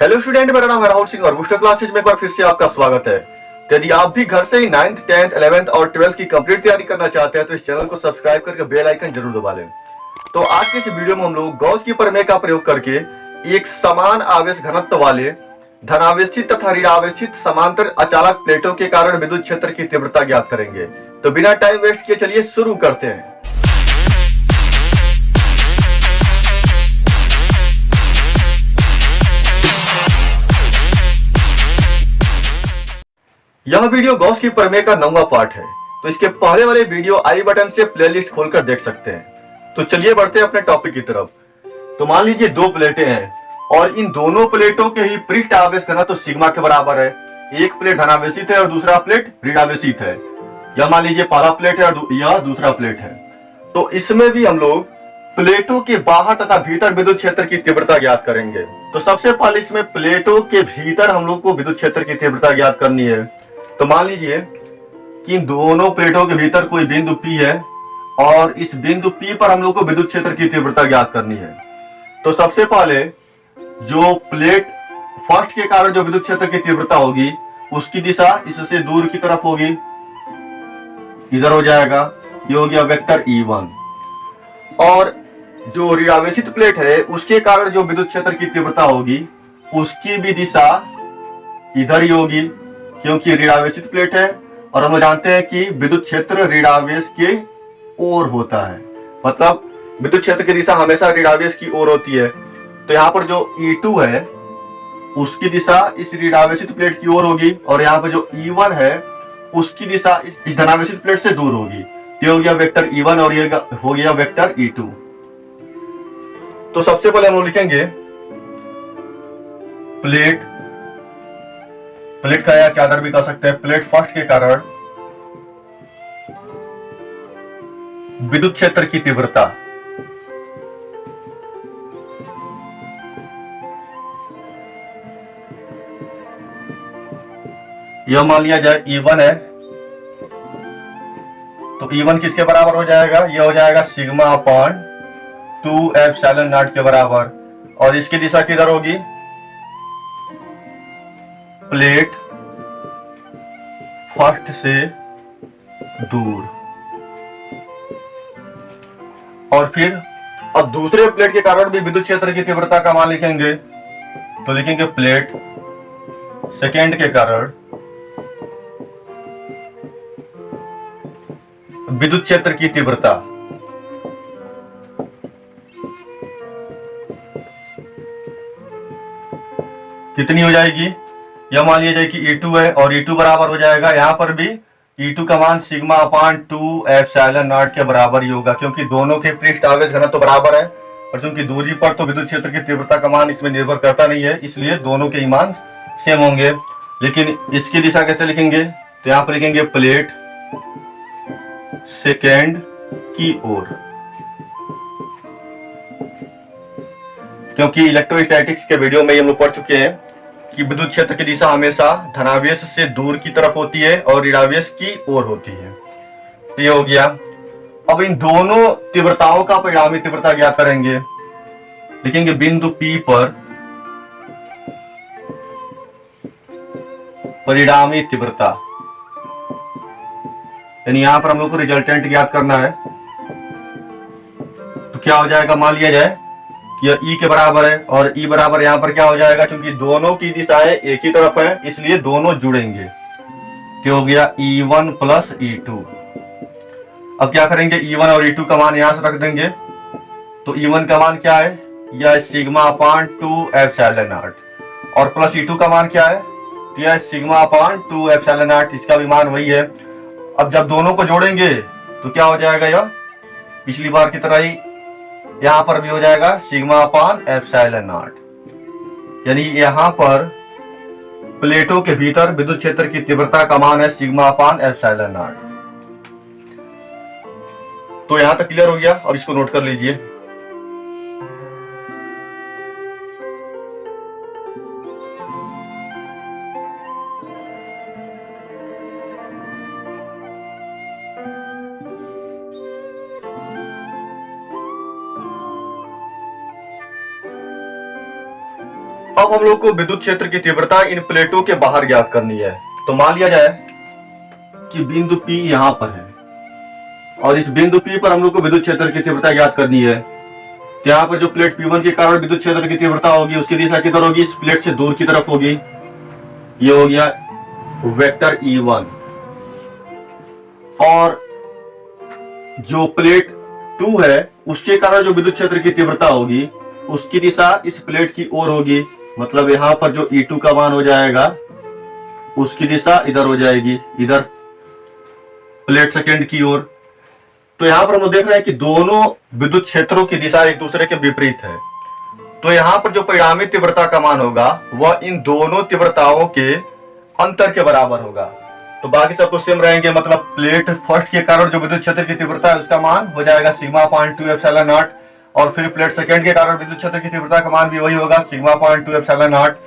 Hello student, मेरा नाम है राहुल सिंह और बूस्टर क्लासेज में एक बार फिर से आपका स्वागत है। तो यदि आप भी घर से ही 9th, 10th, 11th और 12th की कंप्लीट तैयारी करना चाहते हैं तो इस चैनल को सब्सक्राइब करके बेल आइकन जरूर दबा लें। तो आज के इस वीडियो में हम लोग गॉस की प्रमेय का प्रयोग करके एक समान आवेश घनत्व वाले धनावेशित तथा ऋणावेशित समांतर अचालक प्लेटों के कारण विद्युत क्षेत्र की तीव्रता ज्ञात करेंगे। तो बिना टाइम वेस्ट किए चलिए शुरू करते हैं। यह वीडियो गॉस की प्रमेय का 9वां पार्ट है। तो इसके पहले वाले वीडियो आई बटन से प्लेलिस्ट खोलकर देख सकते हैं। तो चलिए बढ़ते हैं अपने टॉपिक की तरफ। तो मान लीजिए दो प्लेटें हैं और इन दोनों प्लेटों के ही पृष्ठ आवेश घनत्व तो सिग्मा के बराबर है। एक प्लेट धनावेशित है और दूसरा प्लेट ऋणावेशित है। यह मान लीजिए पहला प्लेट है और यह दूसरा प्लेट है। तो इसमें भी हम लोग प्लेटों के बाहर तथा भीतर विद्युत क्षेत्र की तीव्रता ज्ञात करेंगे। तो सबसे पहले इसमें प्लेटों के भीतर हम लोग को विद्युत क्षेत्र की तीव्रता ज्ञात करनी है। तो मान लीजिए कि इन दोनों प्लेटों के भीतर कोई बिंदु P है और इस बिंदु P पर हम लोग को विद्युत क्षेत्र की तीव्रता ज्ञात करनी है। तो सबसे पहले जो प्लेट फर्स्ट के कारण जो विद्युत क्षेत्र की तीव्रता होगी उसकी दिशा इससे दूर की तरफ होगी, इधर हो जाएगा, ये हो गया वेक्टर E1। और जो ऋणावेशित प्लेट है उसके कारण जो विद्युत क्षेत्र की तीव्रता होगी उसकी भी दिशा इधर ही होगी, क्योंकि ऋणावेशित प्लेट है और हम लोग जानते हैं कि विद्युत क्षेत्र ऋणावेश के ओर होता है। मतलब विद्युत क्षेत्र की दिशा हमेशा ऋणावेश की ओर होती है। तो यहाँ पर जो E2 है उसकी दिशा इस ऋणावेशित प्लेट की ओर होगी और यहाँ पर जो E1 है उसकी दिशा इस धनावेशित प्लेट से दूर होगी। ये हो गया वेक्टर E1 और ये हो गया वेक्टर E2। तो सबसे पहले हम लोग लिखेंगे प्लेट का या चादर भी कह सकते हैं। प्लेट फर्स्ट के कारण विद्युत क्षेत्र की तीव्रता यह मान लिया जाए E1 है। तो E1 किसके बराबर हो जाएगा? यह हो जाएगा सिग्मा अपॉन 2 एप्सिलॉन नॉट के बराबर। और इसकी दिशा किधर होगी? प्लेट फर्स्ट से दूर। और फिर अब दूसरे प्लेट के कारण भी विद्युत क्षेत्र की तीव्रता का मान लिखेंगे। तो लिखेंगे प्लेट सेकेंड के कारण विद्युत क्षेत्र की तीव्रता कितनी हो जाएगी? यह मान लिया जाए कि E2 है और E2 बराबर हो जाएगा, यहाँ पर भी E2 का मान सिग्मा अपान 2 एप्सिलॉन नॉट के बराबर ही होगा, क्योंकि दोनों के पृष्ठ आवेश घनत्व तो बराबर है। और क्योंकि दूरी पर तो विद्युत क्षेत्र की तीव्रता का मान इसमें निर्भर करता नहीं है, इसलिए दोनों के ही मान सेम होंगे। लेकिन इसकी दिशा कैसे लिखेंगे? तो यहाँ पर लिखेंगे प्लेट सेकेंड की ओर, क्योंकि इलेक्ट्रोस्टैटिक्स के वीडियो में हम लोग पढ़ चुके हैं कि विद्युत क्षेत्र की दिशा हमेशा धनावेश से दूर की तरफ होती है और ऋणावेश की ओर होती है। तो ये हो गया। अब इन दोनों तीव्रताओं का परिणामी तीव्रता ज्ञात करेंगे। लिखेंगे बिंदु P पर परिणामी तीव्रता, यानी यहां पर हम लोग को रिजल्टेंट ज्ञात करना है। तो क्या हो जाएगा? मान लिया जाए यह E के बराबर है और E बराबर यहाँ पर क्या हो जाएगा? क्योंकि दोनों की दिशाएं एक ही तरफ है इसलिए दोनों जुड़ेंगे। क्या हो गया? E1 plus E2। अब क्या करेंगे? E1 और E2 का मान यहाँ से रख देंगे। तो E1 का मान क्या है? यह सिग्मा अपान 2 एप्सिलॉन नॉट और प्लस E2 का मान क्या है? तो यह सिग्मा अपान 2 एप्सिलॉन नॉट, इसका भी मान वही है। अब जब दोनों को जोड़ेंगे तो क्या हो जाएगा? यह पिछली बार की तरह ही यहां पर भी हो जाएगा सिग्मा अपान एप्सिलॉन नॉट। यानी यहां पर प्लेटों के भीतर विद्युत क्षेत्र की तीव्रता का मान है सिग्मा अपान एप्सिलॉन नॉट। तो यहां तक क्लियर हो गया और इसको नोट कर लीजिए। अब हम लोग को विद्युत क्षेत्र की तीव्रता इन प्लेटों के बाहर ज्ञात करनी है। तो मान लिया जाए कि बिंदु P यहां पर है और इस बिंदु P पर हम लोग को विद्युत क्षेत्र की तीव्रता ज्ञात करनी है। तो यहाँ पर जो प्लेट P1 के कारण विद्युत क्षेत्र की तीव्रता होगी उसकी दिशा किधर होगी, इस प्लेट से दूर की तरफ होगी। ये हो गया वेक्टर E1। और जो प्लेट 2 है उसके कारण जो विद्युत क्षेत्र की तीव्रता होगी उसकी दिशा इस प्लेट की ओर होगी। मतलब यहां पर जो E2 का मान हो जाएगा उसकी दिशा इधर हो जाएगी, इधर प्लेट सेकेंड की ओर। तो यहां पर हम लोग देख रहे हैं कि दोनों विद्युत क्षेत्रों की दिशा एक दूसरे के विपरीत है। तो यहां पर जो परिणामी तीव्रता का मान होगा वह इन दोनों तीव्रताओं के अंतर के बराबर होगा। तो बाकी सब कुछ सेम रहेंगे। मतलब प्लेट फर्स्ट के कारण जो विद्युत क्षेत्र की तीव्रता है उसका मान हो जाएगा सिग्मा पॉइंट 2 एप्सिलॉन नॉट, और फिर प्लेट सेकेंड के कारण विद्युत क्षेत्र की तीव्रता का मान भी वही होगा सिग्मा पॉइंट 2 एप्सिलॉन नॉट।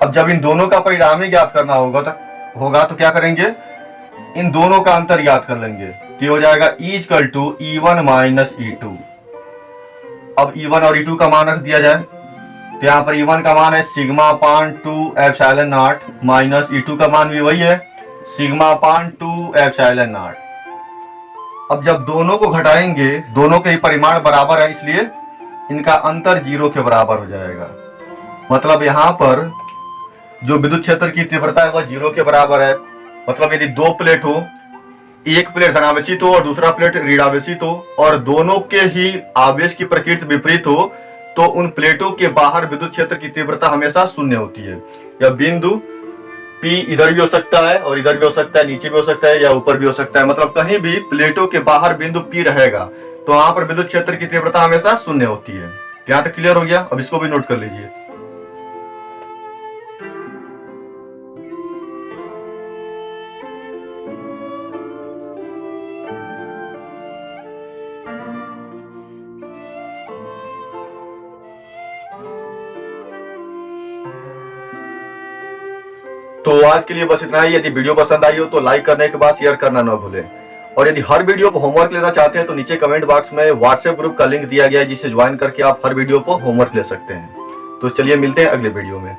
अब जब इन दोनों का परिणामी ज्ञात करना होगा तो क्या करेंगे, इन दोनों का अंतर ज्ञात कर लेंगे। तो हो जाएगा E equal to E1 minus E2। अब E1 और E2 का मान रख दिया जाए तो यहाँ पर E1 का मान है sigma point 2 epsilon not minus E2 का मान भी वही है सिग्मा पॉइंट 2 एप्सिलॉन नॉट। अब जब दोनों को घटाएंगे, दोनों के ही परिमाण बराबर है इसलिए इनका अंतर 0 के बराबर हो जाएगा। मतलब यहाँ पर जो विद्युत क्षेत्र की तीव्रता है वह 0 के बराबर है। मतलब यदि दो प्लेट हो, एक प्लेट धनावेशित हो और दूसरा प्लेट ऋणावेशित हो और दोनों के ही आवेश की प्रकृति विपरीत हो तो उन प्लेटों के बाहर विद्युत क्षेत्र की तीव्रता हमेशा शून्य होती है। या बिंदु P इधर भी हो सकता है और इधर भी हो सकता है, नीचे भी हो सकता है या ऊपर भी हो सकता है। मतलब कहीं भी प्लेटों के बाहर बिंदु P रहेगा तो वहां पर विद्युत क्षेत्र की तीव्रता हमेशा शून्य होती है। यहाँ तक क्लियर हो गया? अब इसको भी नोट कर लीजिए। तो आज के लिए बस इतना ही। यदि वीडियो पसंद आई हो तो लाइक करने के बाद शेयर करना न भूलें। और यदि हर वीडियो पर होमवर्क लेना चाहते हैं तो नीचे कमेंट बॉक्स में व्हाट्सएप ग्रुप का लिंक दिया गया है जिसे ज्वाइन करके आप हर वीडियो पर होमवर्क ले सकते हैं। तो चलिए मिलते हैं अगले वीडियो में।